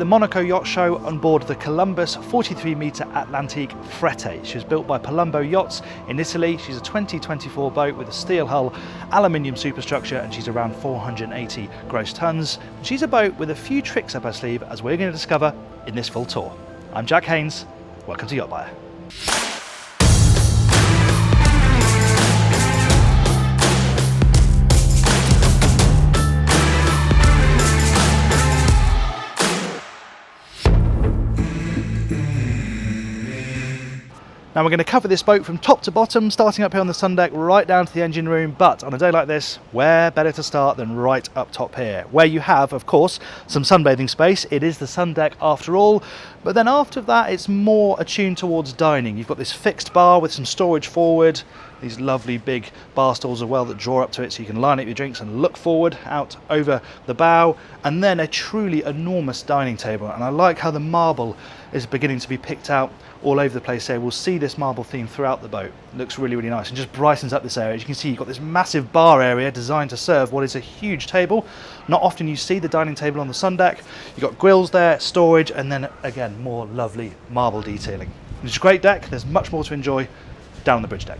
the Monaco Yacht Show on board the Columbus 43-metre Atlantique Frette. She was built by Palumbo Yachts in Italy. She's a 2024 boat with a steel hull, aluminium superstructure, and she's around 480 gross tonnes. She's a boat with a few tricks up her sleeve, as we're going to discover in this full tour. I'm Jack Haynes. Welcome to YachtBuyer. Now we're going to cover this boat from top to bottom, starting up here on the Sundeck right down to the engine room, but on a day like this, where better to start than right up top here, where you have, of course, some sunbathing space. It is the Sundeck after all, but then after that it's more attuned towards dining. You've got this fixed bar with some storage forward, these lovely big bar stools as well that draw up to it so you can line up your drinks and look forward out over the bow, and then a truly enormous dining table. And I like how the marble is beginning to be picked out all over the place here. We'll see this marble theme throughout the boat. It looks really, really nice and just brightens up this area. As you can see, you've got this massive bar area designed to serve what is a huge table. Not often you see the dining table on the Sundeck. You've got grills there, storage, and then again, more lovely marble detailing. It's a great deck. There's much more to enjoy down on the bridge deck.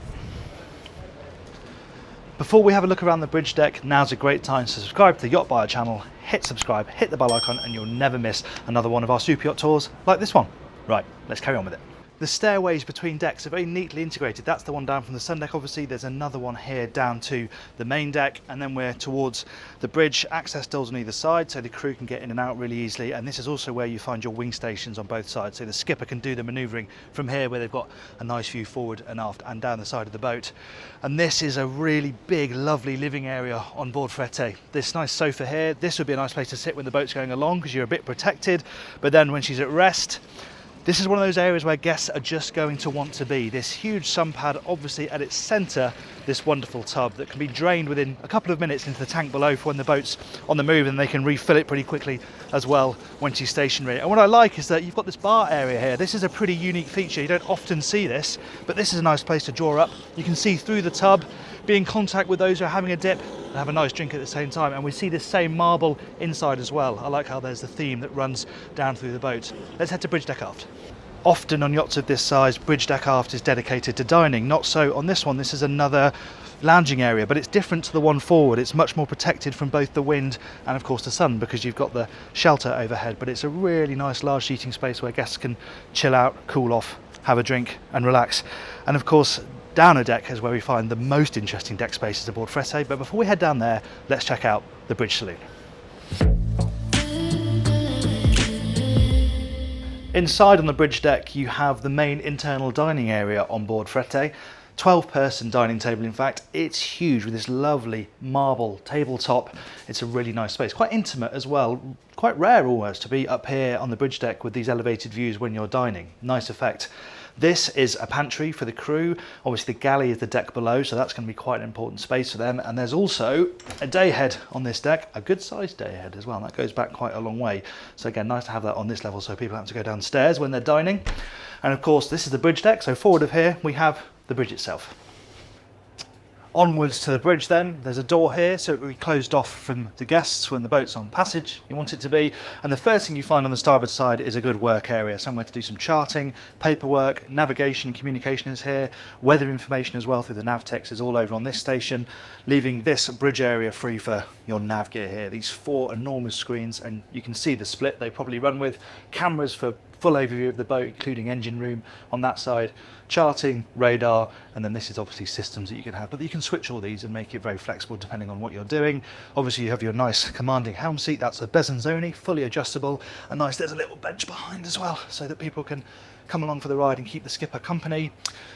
Before we have a look around the bridge deck, now's a great time to subscribe to the YachtBuyer channel, hit subscribe, hit the bell icon, and you'll never miss another one of our super yacht tours like this one. Right, let's carry on with it. The stairways between decks are very neatly integrated. That's the one down from the Sundeck, obviously. There's another one here down to the main deck, and then we're towards the bridge. Access doors on either side, so the crew can get in and out really easily. And this is also where you find your wing stations on both sides, so the skipper can do the manoeuvring from here, where they've got a nice view forward and aft and down the side of the boat. And this is a really big, lovely living area on board Frette. This nice sofa here, this would be a nice place to sit when the boat's going along because you're a bit protected, but then when she's at rest, this is one of those areas where guests are just going to want to be. This huge sunpad, obviously at its centre, this wonderful tub that can be drained within a couple of minutes into the tank below for when the boat's on the move, and they can refill it pretty quickly as well when she's stationary. And what I like is that you've got this bar area here. This is a pretty unique feature. You don't often see this, but this is a nice place to draw up. You can see through the tub, be in contact with those who are having a dip and have a nice drink at the same time. And we see this same marble inside as well. I like how there's the theme that runs down through the boat. Let's head to bridge deck aft. Often on yachts of this size, bridge deck aft is dedicated to dining. Not so on this one. This is another lounging area, but it's different to the one forward. It's much more protected from both the wind and of course the sun, because you've got the shelter overhead. But it's a really nice large seating space where guests can chill out, cool off, have a drink and relax. And of course, down a deck is where we find the most interesting deck spaces aboard Frette. But before we head down there, let's check out the bridge saloon. Inside on the bridge deck, you have the main internal dining area on board Frette. 12-person dining table, in fact. It's huge with this lovely marble tabletop. It's a really nice space, quite intimate as well. Quite rare almost to be up here on the bridge deck with these elevated views when you're dining. Nice effect. This is a pantry for the crew. Obviously the galley is the deck below, so that's going to be quite an important space for them. And there's also a day head on this deck, a good sized day head as well. And that goes back quite a long way. So again, nice to have that on this level so people don't have to go downstairs when they're dining. And of course, this is the bridge deck. So forward of here, we have the bridge itself. Onwards to the bridge then, there's a door here, so it will be closed off from the guests when the boat's on passage, you want it to be. And the first thing you find on the starboard side is a good work area, somewhere to do some charting, paperwork, navigation, communication is here, weather information as well through the nav text is all over on this station, leaving this bridge area free for your nav gear here. These 4 enormous screens, and you can see the split they probably run with, cameras for full overview of the boat, including engine room on that side, charting, radar, and then this is obviously systems that you can have, but you can switch all these and make it very flexible depending on what you're doing. Obviously you have your nice commanding helm seat, that's a Bezanzoni, fully adjustable, and nice, there's a little bench behind as well so that people can come along for the ride and keep the skipper company.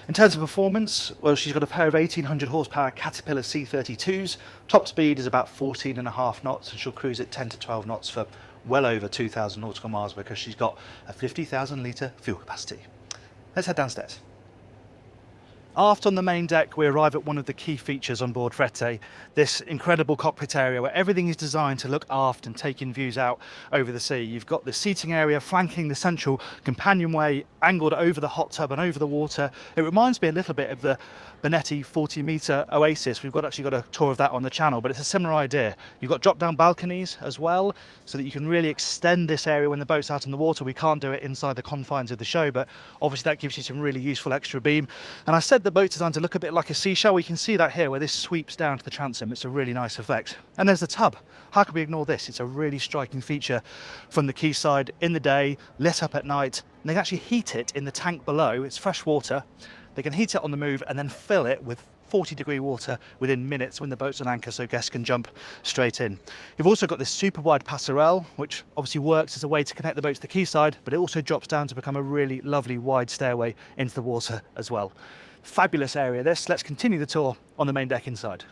In terms of performance, well, she's got a pair of 1800 horsepower Caterpillar C32s, top speed is about 14.5 knots, and she'll cruise at 10 to 12 knots for well over 2,000 nautical miles because she's got a 50,000 litre fuel capacity. Let's head downstairs. Aft on the main deck, we arrive at one of the key features on board Frette, this incredible cockpit area where everything is designed to look aft and take in views out over the sea. You've got the seating area flanking the central companionway, angled over the hot tub and over the water. It reminds me a little bit of the Bonetti 40-metre Oasis. We've actually got a tour of that on the channel, but it's a similar idea. You've got drop-down balconies as well, so that you can really extend this area when the boat's out in the water. We can't do it inside the confines of the show, but obviously that gives you some really useful extra beam. And I said the boat's designed to look a bit like a seashell. We can see that here where this sweeps down to the transom. It's a really nice effect. And there's the tub. How can we ignore this? It's a really striking feature from the quayside in the day, lit up at night. And they can actually heat it in the tank below. It's fresh water. They can heat it on the move and then fill it with 40-degree water within minutes when the boat's on anchor, so guests can jump straight in. You've also got this super wide passerelle, which obviously works as a way to connect the boat to the quayside, but it also drops down to become a really lovely wide stairway into the water as well. Fabulous area this. Let's continue the tour on the main deck inside.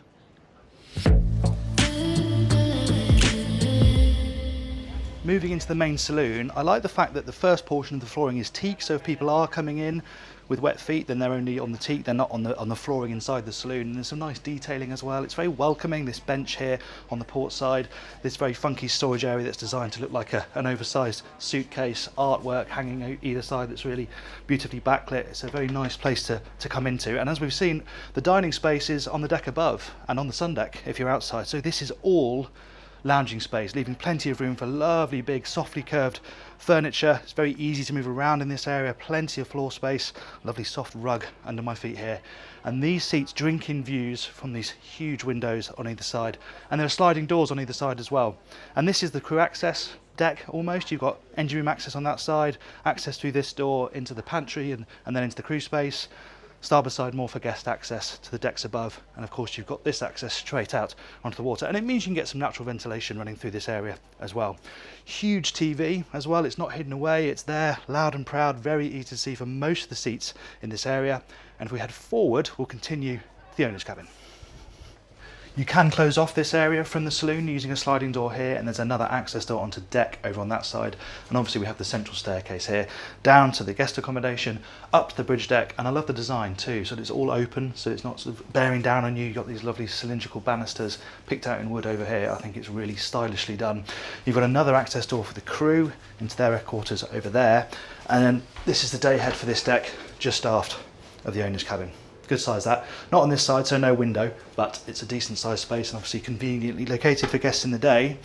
Moving into the main saloon, I like the fact that the first portion of the flooring is teak, so if people are coming in with wet feet, then they're only on the teak, they're not on the flooring inside the saloon. And there's some nice detailing as well. It's very welcoming, this bench here on the port side, this very funky storage area that's designed to look like an oversized suitcase, artwork hanging either side that's really beautifully backlit. It's a very nice place to come into. And as we've seen, the dining space is on the deck above and on the sun deck if you're outside. So this is all lounging space, leaving plenty of room for lovely big softly curved furniture. It's very easy to move around in this area, plenty of floor space, lovely soft rug under my feet here, and these seats drink in views from these huge windows on either side, and there are sliding doors on either side as well. And this is the crew access deck almost. You've got engine room access on that side, access through this door into the pantry and then into the crew space. Starboard side more for guest access to the decks above, and of course you've got this access straight out onto the water, and it means you can get some natural ventilation running through this area as well. Huge TV as well, it's not hidden away, it's there, loud and proud, very easy to see for most of the seats in this area. And if we head forward, we'll continue the owner's cabin. You can close off this area from the saloon using a sliding door here, and there's another access door onto deck over on that side. And obviously we have the central staircase here, down to the guest accommodation, up to the bridge deck, and I love the design too, so it's all open, so it's not sort of bearing down on you. You've got these lovely cylindrical banisters picked out in wood over here. I think it's really stylishly done. You've got another access door for the crew into their quarters over there, and then this is the day head for this deck, just aft of the owner's cabin. Good size that. Not on this side, so no window, but it's a decent sized space and obviously conveniently located for guests in the day.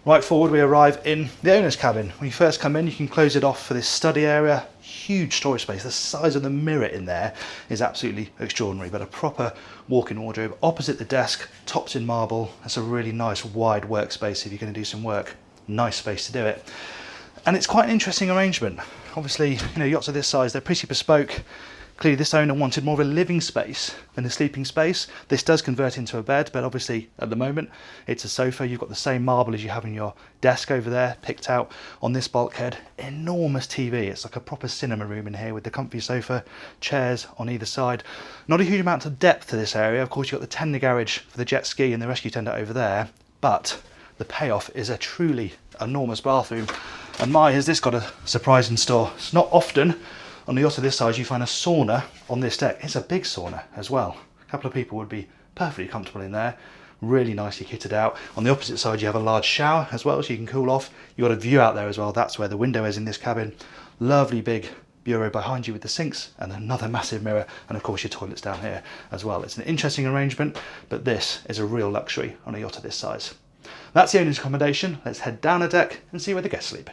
Right forward we arrive in the owner's cabin. When you first come in, you can close it off for this study area. Huge storage space. The size of the mirror in there is absolutely extraordinary, but a proper walk-in wardrobe opposite the desk, tops in marble. That's a really nice wide workspace if you're going to do some work. Nice space to do it. And it's quite an interesting arrangement. Obviously, you know, yachts of this size, they're pretty bespoke. Clearly this owner wanted more of a living space than a sleeping space. This does convert into a bed, but obviously at the moment it's a sofa. You've got the same marble as you have in your desk over there, picked out on this bulkhead. Enormous TV. It's like a proper cinema room in here with the comfy sofa, chairs on either side. Not a huge amount of depth to this area. Of course, you've got the tender garage for the jet ski and the rescue tender over there, but the payoff is a truly enormous bathroom. And my, has this got a surprise in store. It's not often on the yacht of this size you find a sauna on this deck. It's a big sauna as well. A couple of people would be perfectly comfortable in there. Really nicely kitted out. On the opposite side you have a large shower as well, so you can cool off. You've got a view out there as well. That's where the window is in this cabin. Lovely big bureau behind you with the sinks and another massive mirror, and of course your toilets down here as well. It's an interesting arrangement, but this is a real luxury on a yacht of this size. That's the owner's accommodation. Let's head down a deck and see where the guests sleep.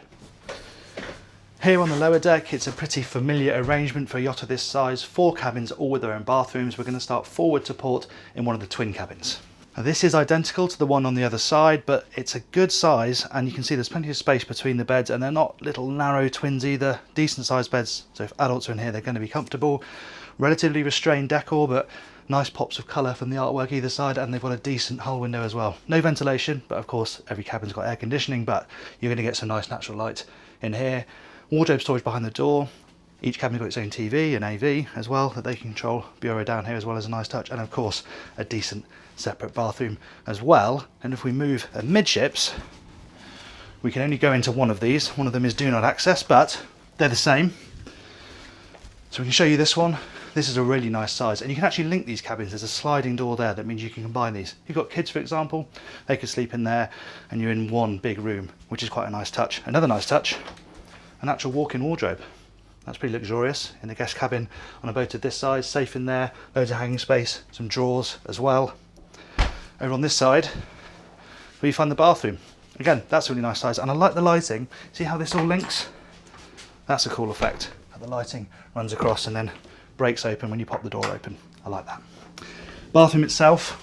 Here on the lower deck, it's a pretty familiar arrangement for a yacht of this size. 4 cabins, all with their own bathrooms. We're going to start forward to port in one of the twin cabins. Now, this is identical to the one on the other side, but it's a good size, and you can see there's plenty of space between the beds, and they're not little narrow twins either. Decent sized beds, so if adults are in here, they're going to be comfortable. Relatively restrained decor, but nice pops of colour from the artwork either side, and they've got a decent hull window as well. No ventilation, but of course every cabin's got air conditioning, but you're going to get some nice natural light in here. Wardrobe storage behind the door. Each cabin's got its own TV and AV as well that they can control. Bureau down here as well as a nice touch, and of course a decent separate bathroom as well. And if we move amidships, we can only go into one of these. One of them is do not access, but they're the same. So we can show you this one. This is a really nice size, and you can actually link these cabins. There's a sliding door there that means you can combine these. If you've got kids, for example, they could sleep in there and you're in one big room, which is quite a nice touch. Another nice touch, an actual walk-in wardrobe. That's pretty luxurious in the guest cabin on a boat of this size. Safe in there, loads of hanging space, some drawers as well. Over on this side, where you find the bathroom. Again, that's a really nice size, and I like the lighting. See how this all links? That's a cool effect. The lighting runs across and then breaks open when you pop the door open. I like that. Bathroom itself,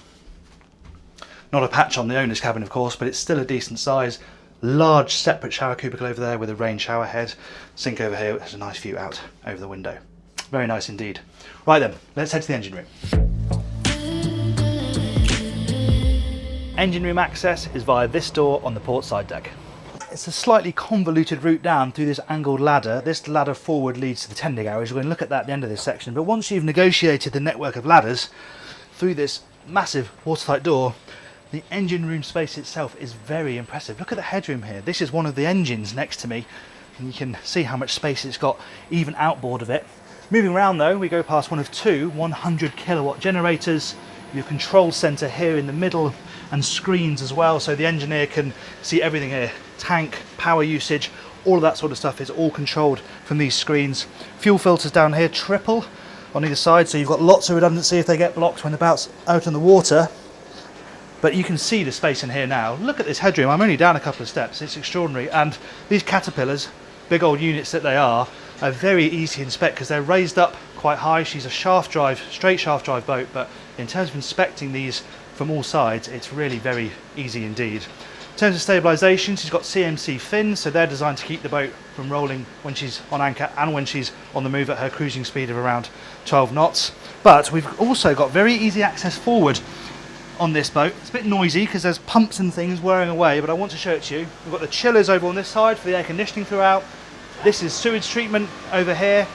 not a patch on the owner's cabin, of course, but it's still a decent size. Large separate shower cubicle over there with a rain shower head. Sink over here, there's a nice view out over the window. Very nice indeed. Right then, let's head to the engine room. Engine room access is via this door on the port side deck. It's a slightly convoluted route down through this angled ladder. This ladder forward leads to the tender garage. We're going to look at that at the end of this section. But once you've negotiated the network of ladders through this massive watertight door, the engine room space itself is very impressive. Look at the headroom here. This is one of the engines next to me, and you can see how much space it's got even outboard of it. Moving around though, we go past one of two 100 kilowatt generators, your control center here in the middle, and screens as well, so the engineer can see everything here. Tank, power usage, all of that sort of stuff is all controlled from these screens. Fuel filters down here, triple on either side, so you've got lots of redundancy if they get blocked when the boat's out on the water. But you can see the space in here now. Look at this headroom. I'm only down a couple of steps. It's extraordinary. And these Caterpillars, big old units that they are very easy to inspect because they're raised up quite high. She's a shaft drive, straight shaft drive boat, but in terms of inspecting these from all sides, it's really very easy indeed. In terms of stabilisation, she's got CMC fins, so they're designed to keep the boat from rolling when she's on anchor and when she's on the move at her cruising speed of around 12 knots. But we've also got very easy access forward on this boat. It's a bit noisy because there's pumps and things whirring away, but I want to show it to you. We've got the chillers over on this side for the air conditioning throughout. This is sewage treatment over here.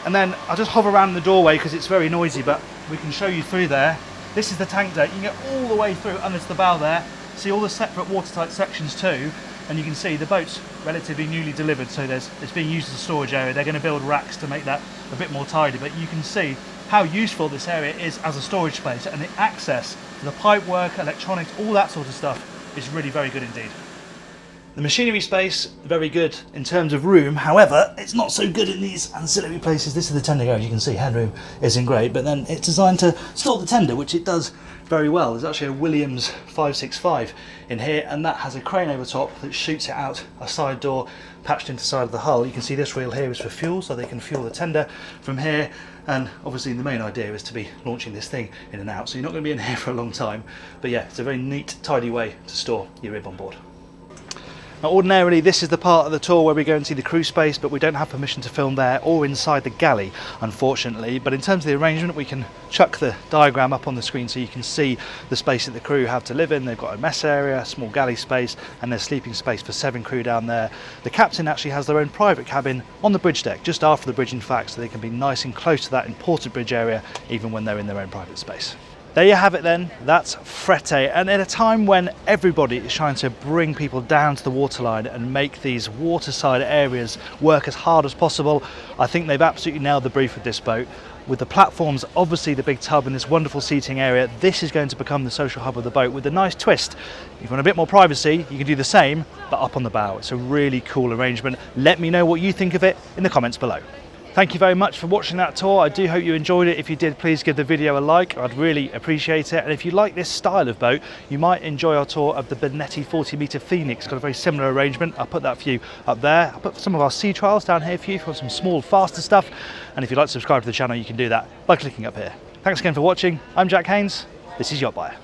And then I'll just hover around the doorway because it's very noisy, but we can show you through there. This is the tank deck. You can get all the way through under the bow there. See all the separate watertight sections too, and you can see the boat's relatively newly delivered, so it's being used as a storage area. They're going to build racks to make that a bit more tidy, but you can see how useful this area is as a storage space, and the access to the pipe work, electronics, all that sort of stuff is really very good indeed. The machinery space, very good in terms of room. However, it's not so good in these ancillary places. This is the tender garage. You can see headroom isn't great, but then it's designed to store the tender, which it does very well. There's actually a Williams 565 in here, and that has a crane over top that shoots it out a side door patched into the side of the hull. You can see this reel here is for fuel, so they can fuel the tender from here. And obviously the main idea is to be launching this thing in and out, so you're not going to be in here for a long time. But yeah, it's a very neat, tidy way to store your rib on board. Now, ordinarily this is the part of the tour where we go and see the crew space, but we don't have permission to film there or inside the galley, unfortunately. But in terms of the arrangement, we can chuck the diagram up on the screen so you can see the space that the crew have to live in. They've got a mess area, a small galley space, and there's sleeping space for 7 crew down there. The captain actually has their own private cabin on the bridge deck, just after the bridge in fact, so they can be nice and close to that important bridge area even when they're in their own private space. There you have it then, that's Frette, and at a time when everybody is trying to bring people down to the waterline and make these waterside areas work as hard as possible, I think they've absolutely nailed the brief with this boat. With the platforms, obviously the big tub and this wonderful seating area, this is going to become the social hub of the boat with a nice twist. If you want a bit more privacy, you can do the same, but up on the bow. It's a really cool arrangement. Let me know what you think of it in the comments below. Thank you very much for watching that tour. I do hope you enjoyed it. If you did, please give the video a like. I'd really appreciate it. And if you like this style of boat, you might enjoy our tour of the Bonetti 40-metre Phoenix. It's got a very similar arrangement. I'll put that for you up there. I'll put some of our sea trials down here for you for some small, faster stuff. And if you'd like to subscribe to the channel, you can do that by clicking up here. Thanks again for watching. I'm Jack Haynes. This is YachtBuyer.